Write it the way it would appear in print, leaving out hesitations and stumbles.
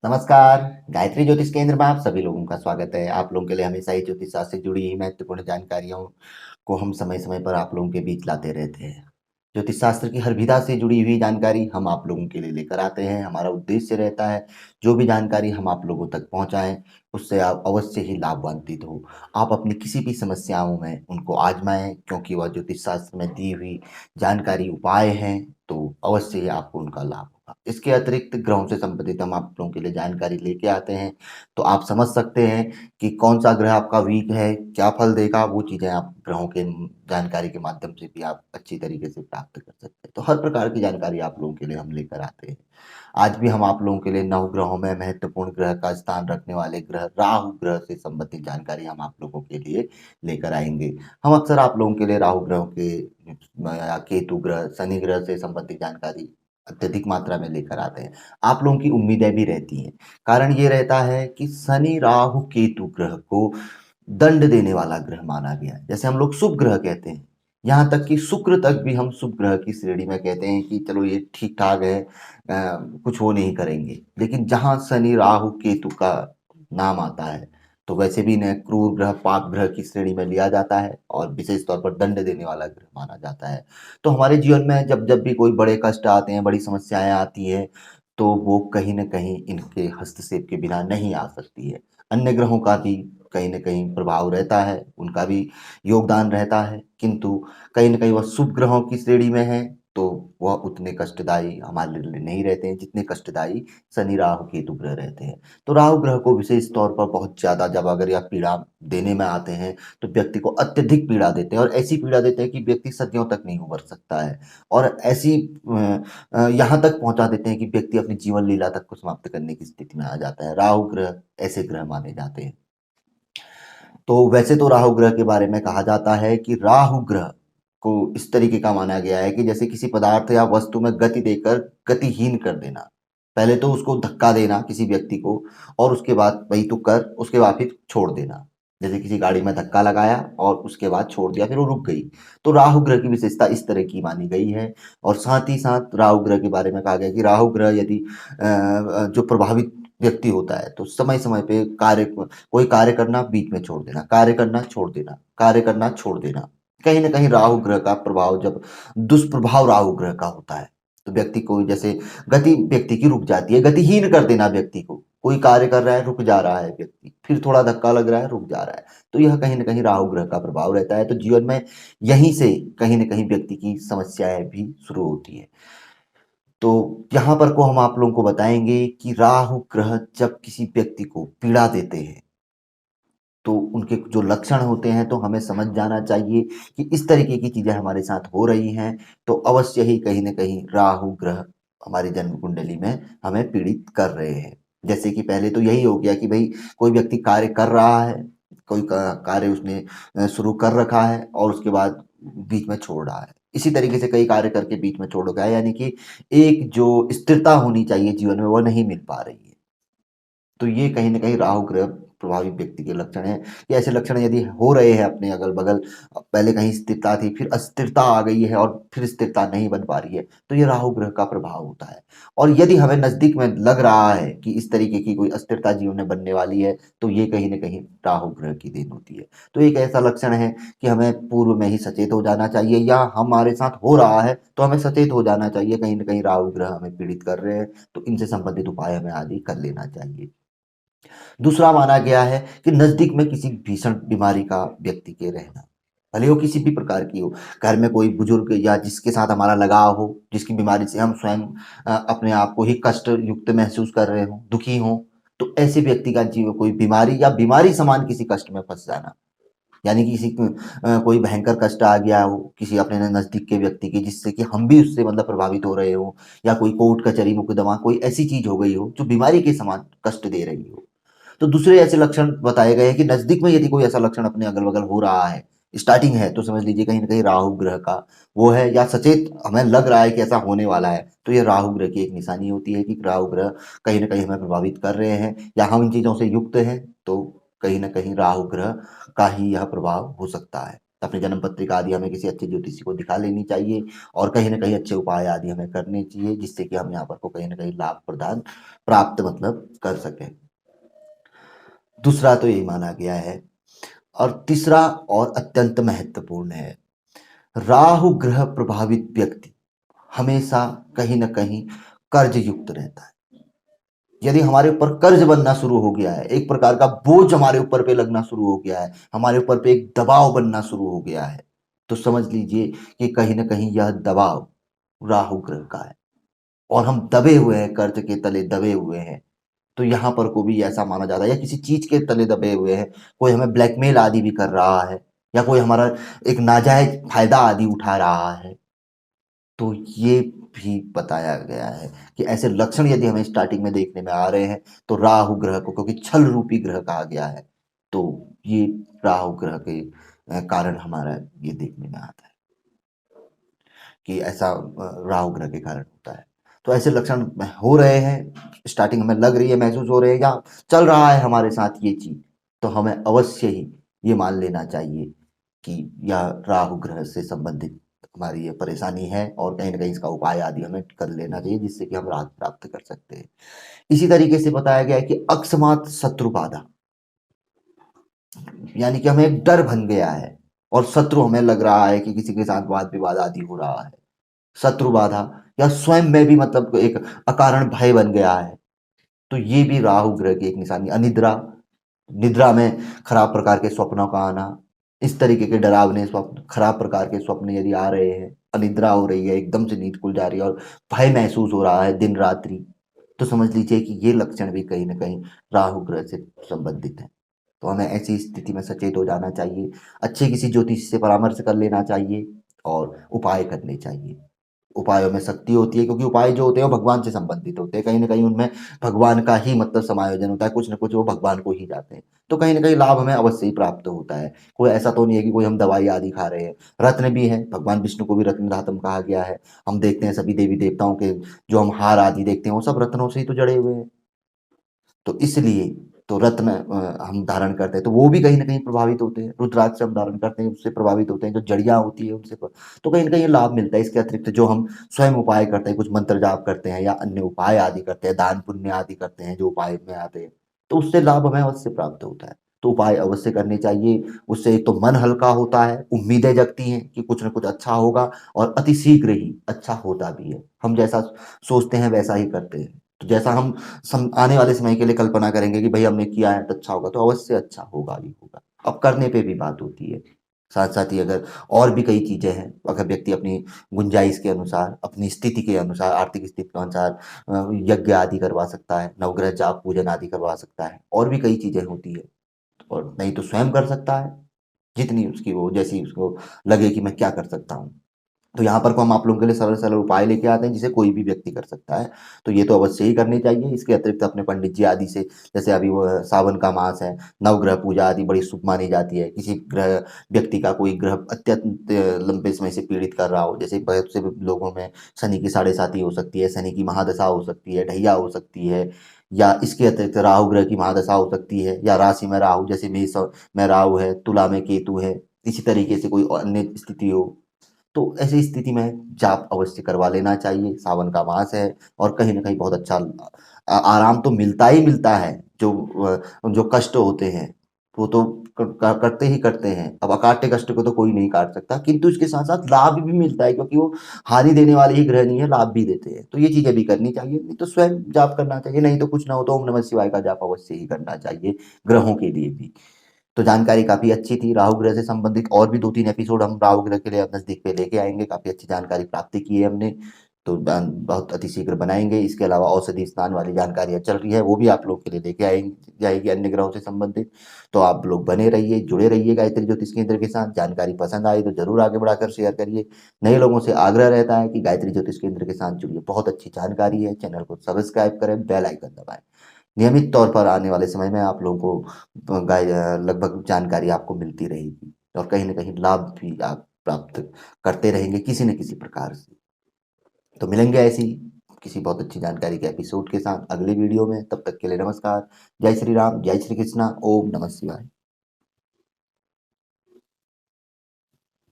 नमस्कार। गायत्री ज्योतिष केंद्र में आप सभी लोगों का स्वागत है। आप लोगों के लिए हमेशा ही ज्योतिष शास्त्र से जुड़ी महत्वपूर्ण जानकारियों को हम समय समय पर आप लोगों के बीच लाते रहते हैं। ज्योतिष शास्त्र की हर विधा से जुड़ी हुई जानकारी हम आप लोगों के लिए लेकर आते हैं। हमारा उद्देश्य रहता है जो भी जानकारी हम आप लोगों तक पहुंचाएं उससे आप अवश्य ही लाभान्वित हो। आप अपनी किसी भी समस्याओं में उनको आजमाएं, क्योंकि वह ज्योतिष शास्त्र में दी हुई जानकारी उपाय हैं, तो अवश्य ही आपको उनका लाभ होगा। इसके अतिरिक्त ग्रहों से संबंधित हम आप लोगों के लिए जानकारी लेके आते हैं, तो आप समझ सकते हैं कि कौन सा ग्रह आपका वीक है, क्या फल देगा। वो चीज़ें आप ग्रहों के जानकारी के माध्यम से भी आप अच्छी तरीके से प्राप्त कर सकते हैं। तो हर प्रकार की जानकारी आप लोगों के लिए हम लेकर आते हैं। आज भी हम आप लोगों के लिए नवग्रहों में महत्वपूर्ण ग्रह का स्थान रखने वाले ग्रह राहु ग्रह से संबंधित जानकारी हम आप लोगों के लिए लेकर आएंगे। हम अक्सर आप लोगों के लिए राहु ग्रह के या केतु ग्रह, शनि ग्रह से संबंधित जानकारी अत्यधिक मात्रा में लेकर आते हैं। आप लोगों की उम्मीदें भी रहती हैं। कारण ये रहता है कि शनि राहु केतु ग्रह को दंड देने वाला ग्रह माना गया है। जैसे हम लोग शुभ ग्रह कहते हैं, यहाँ तक कि शुक्र तक भी हम शुभ ग्रह की श्रेणी में कहते हैं कि चलो ये ठीक ठाक है, कुछ वो नहीं करेंगे। लेकिन जहाँ शनि राहु केतु का नाम आता है तो वैसे भी इन्हें क्रूर ग्रह पाप ग्रह की श्रेणी में लिया जाता है और विशेष तौर पर दंड देने वाला ग्रह माना जाता है। तो हमारे जीवन में जब जब भी कोई बड़े कष्ट आते हैं, बड़ी समस्याएं आती हैं, तो वो कहीं न कहीं इनके हस्तक्षेप के बिना नहीं आ सकती है। अन्य ग्रहों का भी कहीं न कहीं प्रभाव रहता है, उनका भी योगदान रहता है, किंतु कहीं न कहीं वह शुभ ग्रहों की श्रेणी में है, तो वह उतने कष्टदायी हमारे लिए नहीं रहते हैं जितने कष्टदायी शनि राहु केतु ग्रह रहते हैं। तो राहु ग्रह को विशेष तौर पर बहुत ज़्यादा जब अगर यह पीड़ा देने में आते हैं, तो व्यक्ति को अत्यधिक पीड़ा देते हैं और ऐसी पीड़ा देते हैं कि व्यक्ति सदियों तक नहीं उबर सकता है। और ऐसी यहाँ तक पहुँचा देते हैं कि व्यक्ति अपनी जीवन लीला तक को समाप्त करने की स्थिति में आ जाता है। राहु ग्रह ऐसे ग्रह माने जाते हैं। तो वैसे तो राहु ग्रह के बारे में कहा जाता है कि राहु ग्रह को इस तरीके का माना गया है कि जैसे किसी पदार्थ या वस्तु में गति देकर गतिहीन कर देना। पहले तो उसको धक्का देना किसी व्यक्ति को, और उसके बाद वही तो कर, उसके बाद फिर छोड़ देना। जैसे किसी गाड़ी में धक्का लगाया और उसके बाद छोड़ दिया, फिर वो रुक गई। तो राहु ग्रह की विशेषता इस तरह की मानी गई है। और साथ ही साथ राहु ग्रह के बारे में कहा गया कि राहु ग्रह यदि जो प्रभावित व्यक्ति होता है तो समय समय पे कोई कार्य करना बीच में छोड़ देना, कार्य करना छोड़ देना, कार्य करना छोड़ देना। कहीं न कहीं राहु ग्रह का प्रभाव जब दुष्प्रभाव राहु ग्रह का होता है, तो व्यक्ति को जैसे गति व्यक्ति की रुक जाती है, गतिहीन कर देना व्यक्ति को। कोई कार्य कर रहा है, रुक जा रहा है व्यक्ति, फिर थोड़ा धक्का लग रहा है, रुक जा रहा है। तो यह कहीं न कहीं राहु ग्रह का प्रभाव रहता है। तो जीवन में यहीं से कहीं न कहीं व्यक्ति की समस्याएँ भी शुरू होती हैं। तो यहाँ पर को हम आप लोगों को बताएँगे कि राहु ग्रह जब किसी व्यक्ति को पीड़ा देते हैं, तो उनके जो लक्षण होते हैं तो हमें समझ जाना चाहिए कि इस तरीके की चीज़ें हमारे साथ हो रही हैं, तो अवश्य ही कहीं न कहीं राहु ग्रह हमारी जन्म कुंडली में हमें पीड़ित कर रहे हैं। जैसे कि पहले तो यही हो गया कि भई कोई व्यक्ति कार्य कर रहा है, कोई क कार्य उसने शुरू कर रखा है और उसके बाद बीच में छोड़ रहा है। इसी तरीके से कई कार्य करके बीच में छोड़ रखा है, यानी कि एक जो स्थिरता होनी चाहिए जीवन में, वो नहीं मिल पा रही है। तो ये कहीं न कहीं राहु ग्रह प्रभावित व्यक्ति के लक्षण हैं। ये ऐसे लक्षण यदि हो रहे हैं अपने अगल-बगल, पहले कहीं स्थिरता थी, फिर अस्थिरता आ गई है और फिर स्थिरता नहीं बन पा रही है, तो ये राहु ग्रह का प्रभाव होता है। और यदि हमें नज़दीक में लग रहा है कि इस तरीके की कोई अस्थिरता जीवन में बनने वाली है, तो ये कहीं न कहीं राहु ग्रह की देन होती है। तो एक ऐसा लक्षण है कि हमें पूर्व में ही सचेत हो जाना चाहिए, या हमारे साथ हो रहा है, तो हमें सचेत हो जाना चाहिए, कहीं न कहीं राहु ग्रह हमें पीड़ित कर रहे हैं, तो इनसे संबंधित उपाय हमें आज ही कर लेना चाहिए। दूसरा माना गया है कि नज़दीक में किसी भीषण बीमारी का व्यक्ति के रहना, भले वो किसी भी प्रकार की हो। घर में कोई बुजुर्ग या जिसके साथ हमारा लगाव हो, जिसकी बीमारी से हम स्वयं अपने आप को ही कष्ट युक्त महसूस कर रहे हों, दुखी हों, तो ऐसे व्यक्ति का जीव कोई बीमारी या बीमारी समान किसी कष्ट में फँस जाना। यानी कि किसी को कोई भयंकर कष्ट आ गया हो किसी अपने नज़दीक के व्यक्ति के, जिससे कि हम भी उससे मतलब प्रभावित हो रहे हों, या कोई कोर्ट कचहरी मुकदमा कोई ऐसी चीज़ हो गई हो जो बीमारी के समान कष्ट दे रही हो। तो दूसरे ऐसे लक्षण बताए गए हैं कि नज़दीक में यदि कोई ऐसा लक्षण अपने अगल-बगल हो रहा है, स्टार्टिंग है, तो समझ लीजिए कहीं न कहीं राहु ग्रह का वो है, या सचेत हमें लग रहा है कि ऐसा होने वाला है, तो ये राहु ग्रह की एक निशानी होती है कि राहु ग्रह कहीं न कहीं हमें प्रभावित कर रहे हैं, या हम इन चीज़ों से युक्त हैं, तो कहीं न कहीं राहु ग्रह का ही यह प्रभाव हो सकता है। अपनी जन्म पत्रिका आदि हमें किसी अच्छे ज्योतिषी को दिखा लेनी चाहिए और कहीं न कहीं अच्छे उपाय आदि हमें करने चाहिए, जिससे कि हम यहाँ पर को कहीं न कहीं लाभ प्रदान प्राप्त मतलब कर सकें। दूसरा तो यही माना गया है और तीसरा और अत्यंत महत्वपूर्ण है, राहु ग्रह प्रभावित व्यक्ति हमेशा कहीं न कहीं कर्ज युक्त रहता है। यदि हमारे ऊपर कर्ज बनना शुरू हो गया है, एक प्रकार का बोझ हमारे ऊपर पे लगना शुरू हो गया है, हमारे ऊपर पे एक दबाव बनना शुरू हो गया है, तो समझ लीजिए कि कहीं न कहीं यह दबाव राहु ग्रह का है और हम दबे हुए हैं, कर्ज के तले दबे हुए हैं। तो यहाँ पर को भी ऐसा माना जाता है या किसी चीज़ के तले दबे हुए हैं, कोई हमें ब्लैकमेल आदि भी कर रहा है या कोई हमारा एक नाजायज़ फ़ायदा आदि उठा रहा है। तो ये भी बताया गया है कि ऐसे लक्षण यदि हमें स्टार्टिंग में देखने में आ रहे हैं, तो राहु ग्रह को, क्योंकि छल रूपी ग्रह कहा गया है, तो ये राहु ग्रह के कारण हमारा ये देखने में आता है कि ऐसा राहु ग्रह के कारण होता है। तो ऐसे लक्षण हो रहे हैं, स्टार्टिंग हमें लग रही है, महसूस हो रहे हैं या चल रहा है हमारे साथ ये चीज़, तो हमें अवश्य ही ये मान लेना चाहिए कि यह राहु ग्रह से संबंधित हमारी ये परेशानी है और कहीं न कहीं इसका उपाय आदि हमें कर लेना चाहिए, जिससे कि हम राहत प्राप्त कर सकते हैं। इसी तरीके से बताया गया है कि अकस्मात शत्रु बाधा, यानी कि हमें एक डर बन गया है और शत्रु हमें लग रहा है कि किसी के साथ वाद-विवाद आदि हो रहा है। शत्रु बाधा या स्वयं में भी मतलब एक अकारण भय बन गया है, तो ये भी राहु ग्रह की एक निशानी। अनिद्रा, निद्रा में खराब प्रकार के स्वप्नों का आना, इस तरीके के डरावने स्वप्न, खराब प्रकार के स्वप्न यदि आ रहे हैं, अनिद्रा हो रही है, एकदम से नींद खुल जा रही है और भय महसूस हो रहा है दिन रात्रि, तो समझ लीजिए कि ये लक्षण भी कहीं न कहीं राहु ग्रह से संबंधित है। तो हमें ऐसी स्थिति में सचेत हो जाना चाहिए, अच्छे किसी ज्योतिषी से परामर्श कर लेना चाहिए और उपाय करने चाहिए। उपायों में शक्ति होती है, क्योंकि उपाय जो होते हैं वो भगवान से संबंधित होते हैं, कहीं न कहीं उनमें भगवान का ही मतलब समायोजन होता है, कुछ न कुछ वो भगवान को ही जाते हैं। तो कहीं न कहीं लाभ हमें अवश्य ही प्राप्त होता है। कोई ऐसा तो नहीं है कि कोई हम दवाई आदि खा रहे हैं। रत्न भी हैं, भगवान विष्णु को भी रत्न धातम कहा गया है। हम देखते हैं सभी देवी-देवताओं के जो हम हार आदि देखते हैं, वो सब रत्नों से ही तो जड़े हुए हैं। तो इसलिए तो रत्न हम धारण करते हैं, तो वो भी कहीं न कहीं प्रभावित होते हैं। रुद्राक्ष हम धारण करते हैं, उससे प्रभावित होते हैं, जो जड़ियाँ होती हैं उनसे तो कहीं न कहीं लाभ मिलता है। इसके अतिरिक्त जो हम स्वयं उपाय करते हैं, कुछ मंत्र जाप करते हैं या अन्य उपाय आदि करते हैं, दान पुण्य आदि करते हैं, जो उपाय में आते हैं, तो उससे लाभ हमें अवश्य प्राप्त होता है। तो उपाय अवश्य करने चाहिए, उससे एक तो मन हल्का होता है, उम्मीदें जगती हैं कि कुछ न कुछ अच्छा होगा और अतिशीघ्र ही अच्छा होता भी है। हम जैसा सोचते हैं वैसा ही करते हैं। तो जैसा हम आने वाले समय के लिए कल्पना करेंगे कि भाई हमने किया है तो अच्छा होगा, तो अवश्य अच्छा होगा ही होगा। अब करने पे भी बात होती है। साथ साथ ही अगर और भी कई चीज़ें हैं, अगर व्यक्ति अपनी गुंजाइश के अनुसार, अपनी स्थिति के अनुसार, आर्थिक स्थिति के अनुसार यज्ञ आदि करवा सकता है, नवग्रह जाप पूजन आदि करवा सकता है, और भी कई चीज़ें होती है। और नहीं तो स्वयं कर सकता है, जितनी उसकी वो जैसी उसको लगे कि मैं क्या कर सकता हूँ। तो यहाँ पर को हम आप लोगों के लिए सरल-सरल उपाय लेके आते हैं, जिसे कोई भी व्यक्ति कर सकता है। तो ये तो अवश्य ही करने चाहिए। इसके अतिरिक्त अपने पंडित जी आदि से, जैसे अभी वो सावन का मास है, नवग्रह पूजा आदि बड़ी शुभ मानी जाती है। किसी ग्रह व्यक्ति का कोई ग्रह अत्यंत लंबे समय से पीड़ित कर रहा हो, जैसे बहुत से लोगों में शनि की साढ़े साती हो सकती है, शनि की महादशा हो सकती है, ढैया हो सकती है, या इसके अतिरिक्त राहु ग्रह की महादशा हो सकती है, या राशि में राहु, जैसे मेष में राहु है, तुला में केतु है, इसी तरीके से कोई अन्य स्थिति हो, तो ऐसी स्थिति में जाप अवश्य करवा लेना चाहिए। सावन का मास है और कहीं न कहीं बहुत अच्छा आराम तो मिलता ही मिलता है। जो कष्ट होते हैं, वो तो करते ही करते हैं। अब अकाट्य कष्ट को तो कोई नहीं काट सकता, किंतु इसके साथ-साथ लाभ भी मिलता है, क्योंकि वो हानि देने वाले ही ग्रह नहीं है, लाभ भी देते हैं। तो ये चीज़ें भी करनी चाहिए, नहीं तो स्वयं जाप करना चाहिए, नहीं तो कुछ ना हो तो ओम नमः शिवाय का जाप अवश्य ही करना चाहिए, ग्रहों के लिए भी। तो जानकारी काफ़ी अच्छी थी, राहु ग्रह से संबंधित और भी 2-3 एपिसोड हम राहु ग्रह के लिए अब नज़दीक पे लेके आएँगे, काफ़ी अच्छी जानकारी प्राप्त की है हमने, तो बहुत अतिशीघ्र बनाएँगे। इसके अलावा औषधि स्नान वाली जानकारियाँ चल रही है, वो भी आप लोग के लिए लेके जाएगी अन्य ग्रहों से संबंधित। तो आप लोग बने रहिए, जुड़े रहिए गायत्री ज्योतिष केंद्र के साथ। जानकारी पसंद आई तो ज़रूर आगे बढ़ाकर शेयर करिए। नए लोगों से आग्रह रहता है कि गायत्री ज्योतिष केंद्र के साथ जुड़िए, बहुत अच्छी जानकारी है। चैनल को सब्सक्राइब करें, बेल आइकन दबाएँ। नियमित तौर पर आने वाले समय में आप लोगों को लगभग जानकारी आपको मिलती रहेगी और कहीं न कहीं लाभ भी आप प्राप्त करते रहेंगे किसी न किसी प्रकार से। तो मिलेंगे ऐसी किसी बहुत अच्छी जानकारी के एपिसोड के साथ अगले वीडियो में। तब तक के लिए नमस्कार। जय श्री राम, जय श्री कृष्णा, ओम नमः शिवाय।